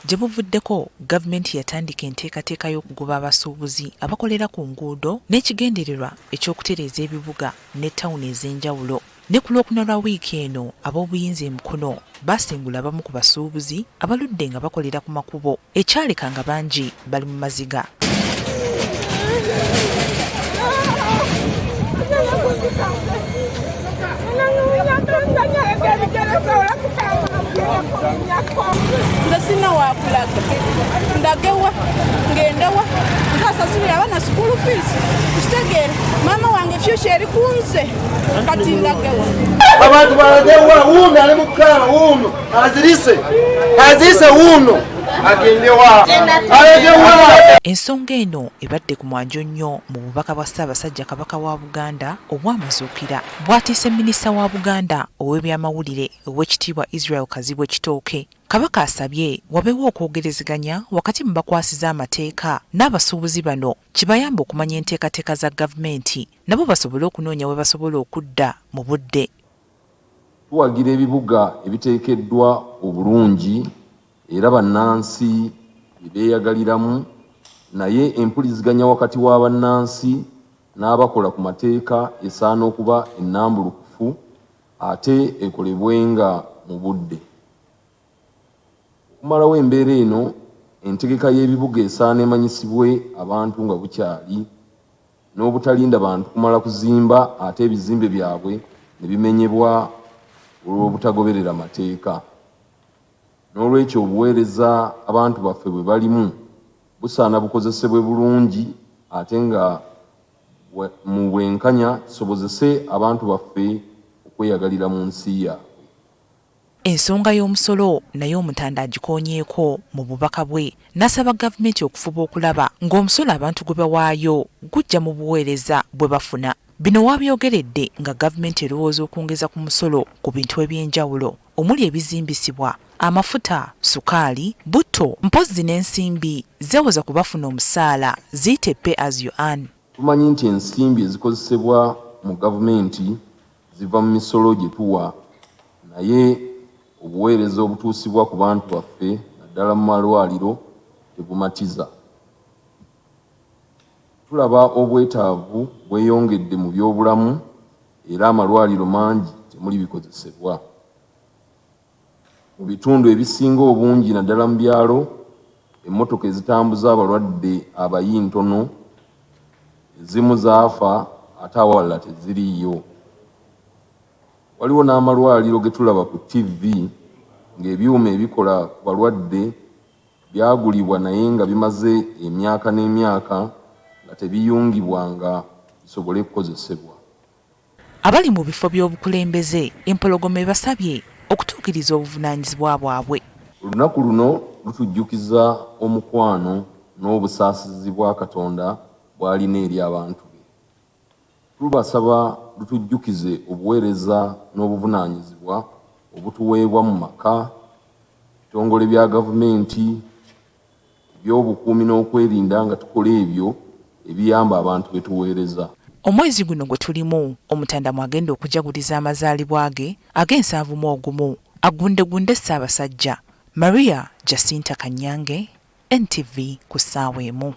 gye buvuddeko gavumenti yatandika enteekateeka y'okugoba abasuubuzi abakolera ku nguudo n'ekigendererwa eky'okutereeza ebibuga ne ttawuni ez'enjawulo. Ne ku Lwokuna lwa wiiki eno ab'obuyinza Mukono basengula abamu ku basuubuzi abaludde nga bakolera ku makubo ekyaleka nga bangi bali mu maziga. Ndasina wakulaga ndagewa ngendawa nkasasubira abana school fees kitegere mama wange future eri kunse kati ndagewa abantu baragewa uno ali mukama uno azirise uno agendewa alegewa. Ensonga eno ebadde ku mwanjo nnyo mu bubaka bwa Ssaabasajja Kabaka wa Buganda obw'amazuukira bw'atiise Minisita wa Buganda ow'ebyamawulire Oweekitiibwa Israel Kazibwe Kitooke. Kabaka asabye wabeewo okwogerezeganya wakati mu bakwasiza amateeka n'abasuubuzi bano kibayamba okumanya enteekateeka za gavumenti nabo basobole okunoonya we basobola okudda mu budde. Tuwagira ebibuga ebiteekeddwa obulungi era bannansi beeyagaliramu, naye empuliziganya wakati w'abannansi n'abakola ku mateeka esaana okuba ennambulukufu ate ekolebwenga mu budde. Okumalawo embeera eno, entegeka y'ebibuga esaana emanyisibwe abantu nga bukyali n'obutalinda bantu kumala kuzimba ate ebizimbe byabwe ne bimenyebwa olw'obutagoberera mateeka. N'olwekyo obuweereza abantu baffe bwe balimu busaana bukozesebwe bulungi ate nga mu bwenkanya kisobozese abantu baffe okweyagalira mu nsi yaabwe. Ensonga y'omusolo naye Omutanda agikoonyeeko mu bubaka bwe n'asaba gavumenti okufuba okulaba ng'omusolo abantu gwe bawaayo gujja mu buweereza bwe bafuna. Bino wabyogeredde nga gavumenti erowooza okwongeza ku musolo ku bintu eby'enjawulo omuli ebizimbisibwa, amafuta, sukaali, butto, mpozzi n'ensimbi zeewoza kubafuna omusaala ziyite pay as you earn. Tumanyi nti ensimbi ezikozesebwa mu gavumenti ziva mu misolo gye tuwa, naye obuweereza obutuusibwa ku bantu baffe naddala mu malwaliro tebumatiza. Tulaba obwetaavu bweyongedde mu byobulamu era amalwaliro mangi temuli bikozesebwa. Mu bitundu ebisinga obungi naddala mu byalo, emmotoka ezitambuza abalwadde abayintono ezimu zaafa ate awalala teziriiyo. Waliwo n'amalwaliro ge tulaba ku TV ng'ebyuma ebikola ku balwadde byagulibwa naye nga bimaze emyaka n'emyaka nga tebiyungibwanga bisobole kukozesebwa. Abali mu bifo by'obukulembeze empologoma ebasabye okutuukiriza obuvunaanyizibwa bwabwe. Olunaku luno lutujjukiza omukwano n'obusaasizi bwa Katonda bw'alina eri abantu be. Tubasaba lutujjukize obuweereza n'obuvunaanyizibwa obutuweebwa mu maka, ebitongole bya gavumenti, eby'obukuumi n'okwerinda nga tukola ebyo ebiyamba abantu be tuweereza. Omwezi guno gwe tulimu Omutanda mwagenda okujaguliza amazaalibwa ge ag'ensanvu agundegunde Ssaabasajja Maria Jacinta Kanyange, NTV ku ssaawa emu.